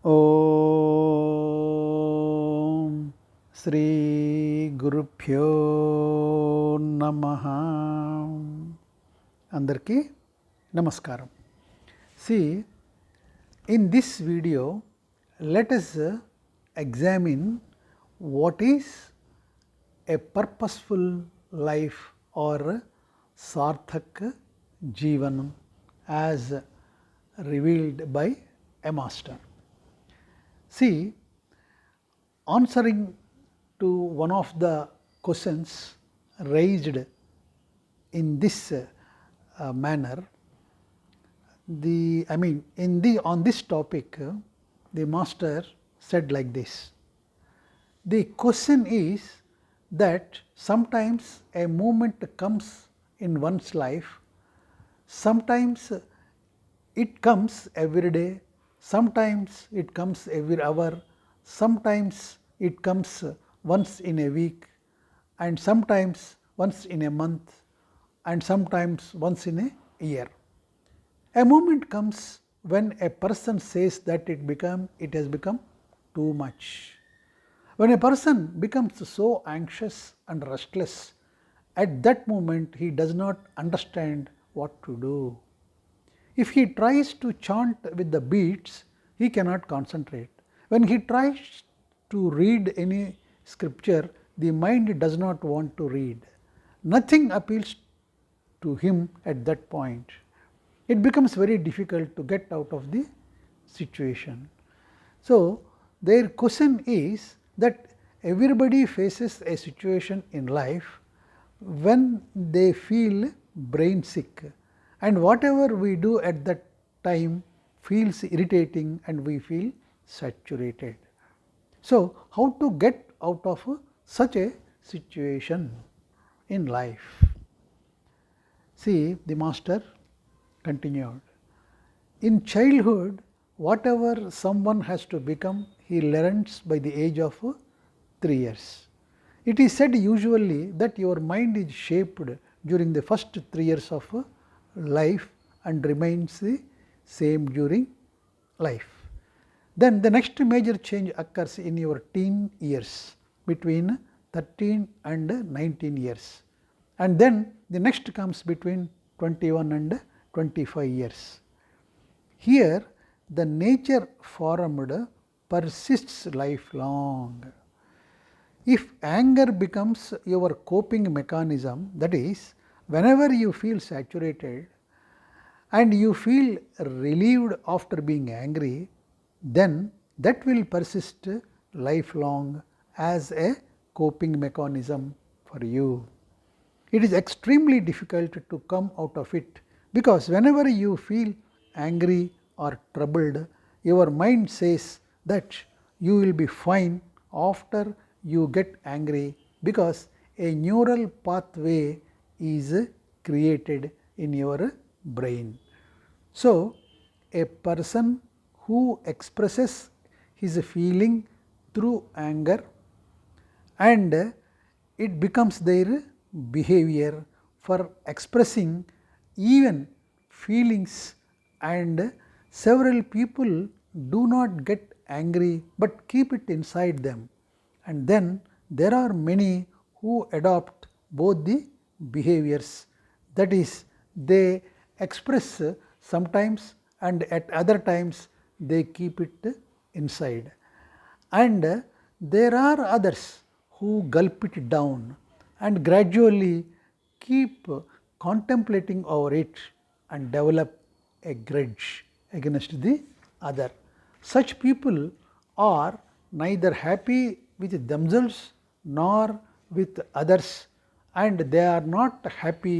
ఓం శ్రీ గురుభ్యో నమః. అందరికీ నమస్కారం. See, in this video, let us examine what is a purposeful life or Sarthak Jeevanam as revealed by a master. See, answering to one of the questions raised in this manner, on this topic, the master said like this. The question is that sometimes a moment comes in one's life, sometimes it comes every day, sometimes it comes every hour, sometimes it comes once in a week, and sometimes once in a month, and sometimes once in a year. A moment comes when a person says that it has become too much. When a person becomes so anxious and restless, at that moment he does not understand what to do. If he tries to chant with the beats, he cannot concentrate. When he tries to read any scripture, the mind does not want to read. Nothing appeals to him at that point. It becomes very difficult to get out of the situation. So, their question is that everybody faces a situation in life when they feel brain sick, and whatever we do at that time feels irritating and we feel saturated. So, how to get out of such a situation in life? See, the master continued. In childhood, whatever someone has to become, he learns by the age of 3 years. It is said usually that your mind is shaped during the first 3 years of life and remains the same during life. Then the next major change occurs in your teen years between 13 and 19 years, and then the next comes between 21 and 25 years. Here the nature formed persists lifelong. If anger becomes your coping mechanism, that is, whenever you feel saturated and you feel relieved after being angry, then that will persist lifelong as a coping mechanism for you. It is extremely difficult to come out of it, because whenever you feel angry or troubled, your mind says that you will be fine after you get angry, because a neural pathway is created in your brain. So, a person who expresses his feeling through anger, and it becomes their behavior for expressing even feelings, and several people do not get angry but keep it inside them, and then there are many who adopt both the behaviors, that is, they express sometimes and at other times they keep it inside, and there are others who gulp it down and gradually keep contemplating over it and develop a grudge against the other. Such people are neither happy with themselves nor with others, and they are not happy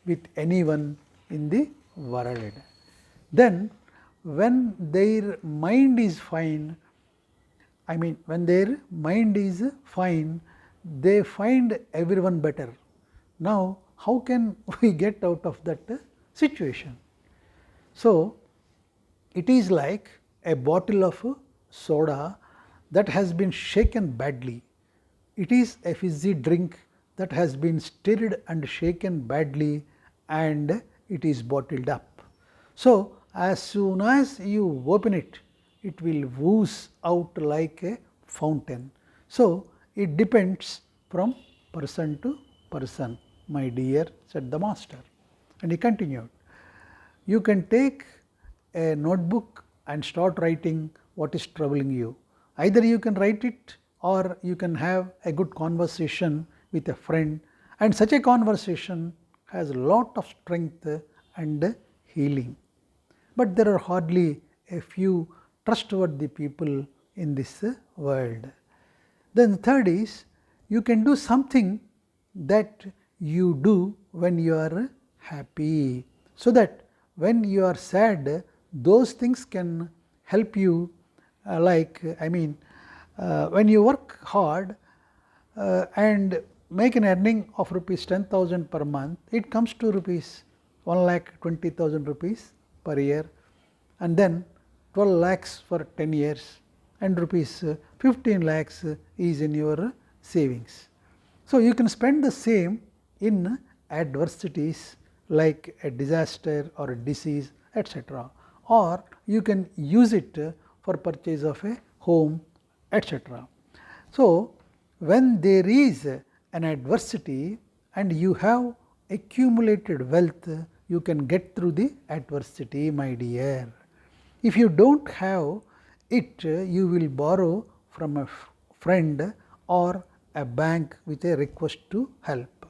with anyone in the world. Then when their mind is fine, when their mind is fine, they find everyone better. Now, how can we get out of that situation? So, it is like a bottle of soda that has been shaken badly. It is a fizzy drink that has been stirred and shaken badly, and it is bottled up. So, as soon as you open it, it will ooze out like a fountain. So, it depends from person to person, my dear, said the master. And he continued, you can take a notebook and start writing what is troubling you. Either you can write it or you can have a good conversation with a friend, and such a conversation has a lot of strength and healing. But there are hardly a few trustworthy people in this world. Then the third is, you can do something that you do when you are happy, so that when you are sad, those things can help you, when you work hard and make an earning of rupees 10,000 per month, it comes to rupees 1,20,000 rupees per year, and then 12 lakhs for 10 years, and rupees 15 lakhs is in your savings. So, you can spend the same in adversities like a disaster or a disease, etc., or you can use it for purchase of a home, etc. So, when there is an adversity and you have accumulated wealth, you can get through the adversity, my dear. If you do not have it, you will borrow from a friend or a bank with a request to help.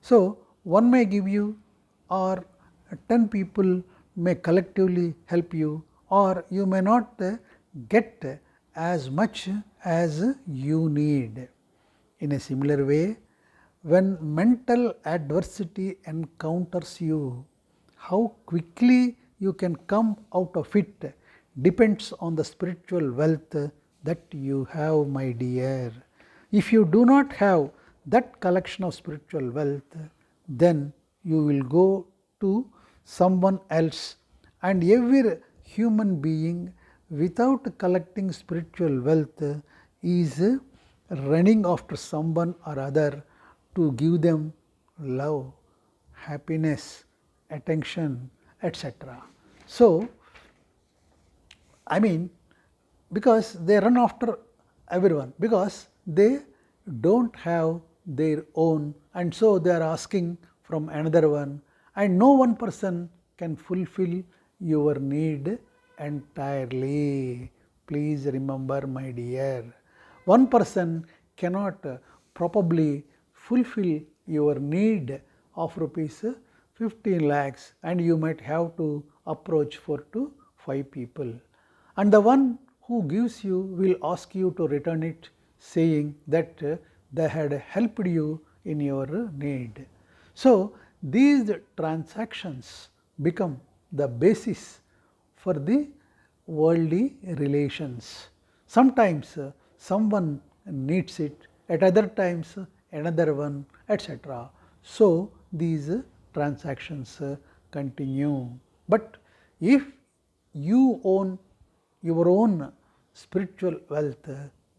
So, one may give you, or 10 people may collectively help you, or you may not get as much as you need. In a similar way, when mental adversity encounters you, how quickly you can come out of it depends on the spiritual wealth that you have, my dear. If you do not have that collection of spiritual wealth, then you will go to someone else, and every human being without collecting spiritual wealth is running after someone or other to give them love, happiness, attention, etc. So, because they run after everyone, because they do not have their own, and so they are asking from another one, and no one person can fulfill your need entirely. Please remember, my dear, one person cannot probably fulfill your need of rupees 15 lakhs, and you might have to approach 4 to 5 people, and the one who gives you will ask you to return it, saying that they had helped you in your need. So, these transactions become the basis for the worldly relations. Sometimes someone needs it, at other times another one, etc. So, these transactions continue. But if you own your own spiritual wealth,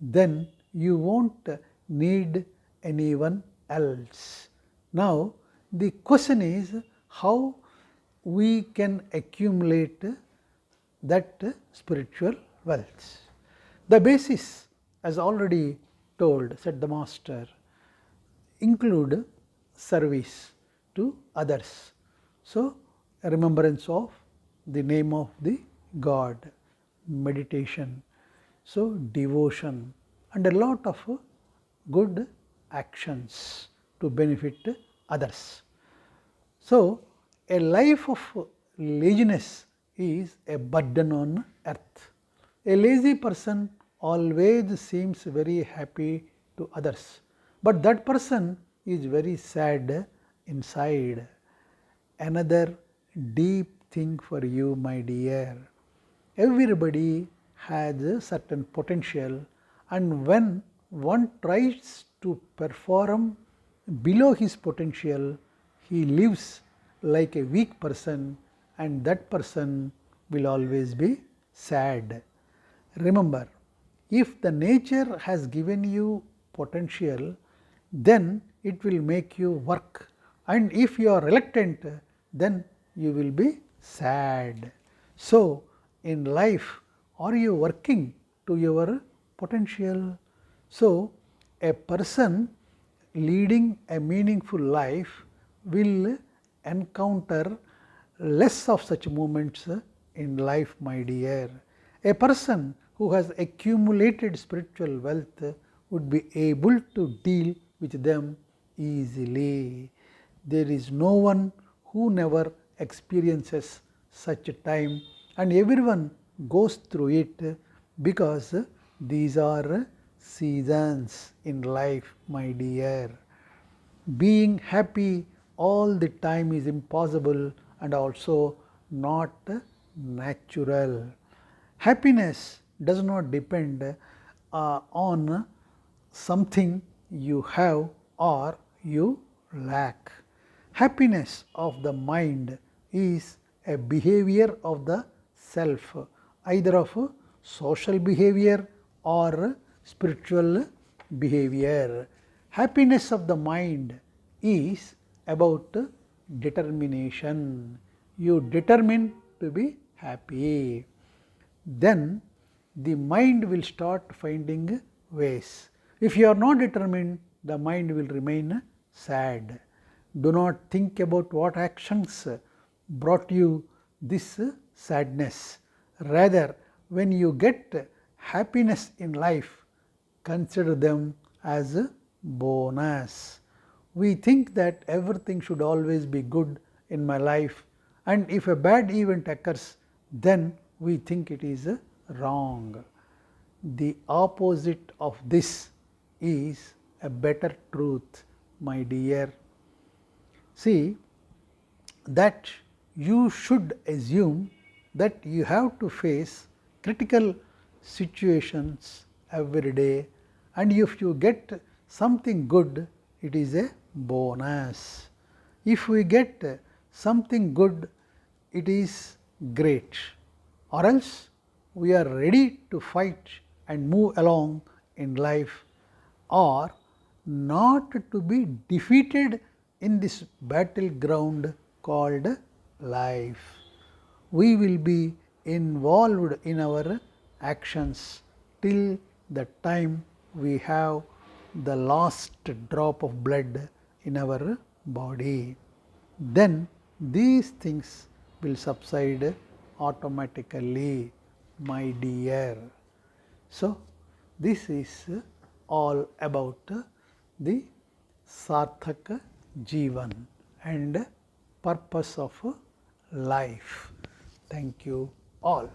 then you won't need anyone else. Now, the question is how we can accumulate that spiritual wealth. The basis, as already told, said the master, include service to others. So, a remembrance of the name of the God, meditation, so devotion, and a lot of good actions to benefit others. So, a life of laziness is a burden on earth. A lazy person always seems very happy to others, but that person is very sad inside. Another deep thing for you, my dear. Everybody has a certain potential, and when one tries to perform below his potential, he lives like a weak person, and that person will always be sad. Remember, if the nature has given you potential, then it will make you work, and if you are reluctant, then you will be sad. So, in life Are you working to your potential? So, a person leading a meaningful life will encounter less of such moments in life, my dear. A person who has accumulated spiritual wealth would be able to deal with them easily. There is no one who never experiences such a time, and everyone goes through it because these are seasons in life, my dear. Being happy all the time is impossible and also not natural. Happiness does not depend on something you have or you lack. Happiness of the mind is a behavior of the self, either of social behavior or spiritual behavior. Happiness of the mind is about determination. You determine to be happy. Then the mind will start finding ways. If you are not determined, the mind will remain sad. Do not think about what actions brought you this sadness. Rather, when you get happiness in life, consider them as a bonus. We think that everything should always be good in my life, and if a bad event occurs, then we think it is wrong. The opposite of this is a better truth, my dear. See, that you should assume that you have to face critical situations every day, and if you get something good, it is a bonus. If we get something good, it is great, or else we are ready to fight and move along in life, or not to be defeated in this battleground called life. We will be involved in our actions till the time we have the last drop of blood in our body. Then these things will subside automatically, my dear. So, this is all about the Sarthak Jeevan and purpose of life. Thank you all.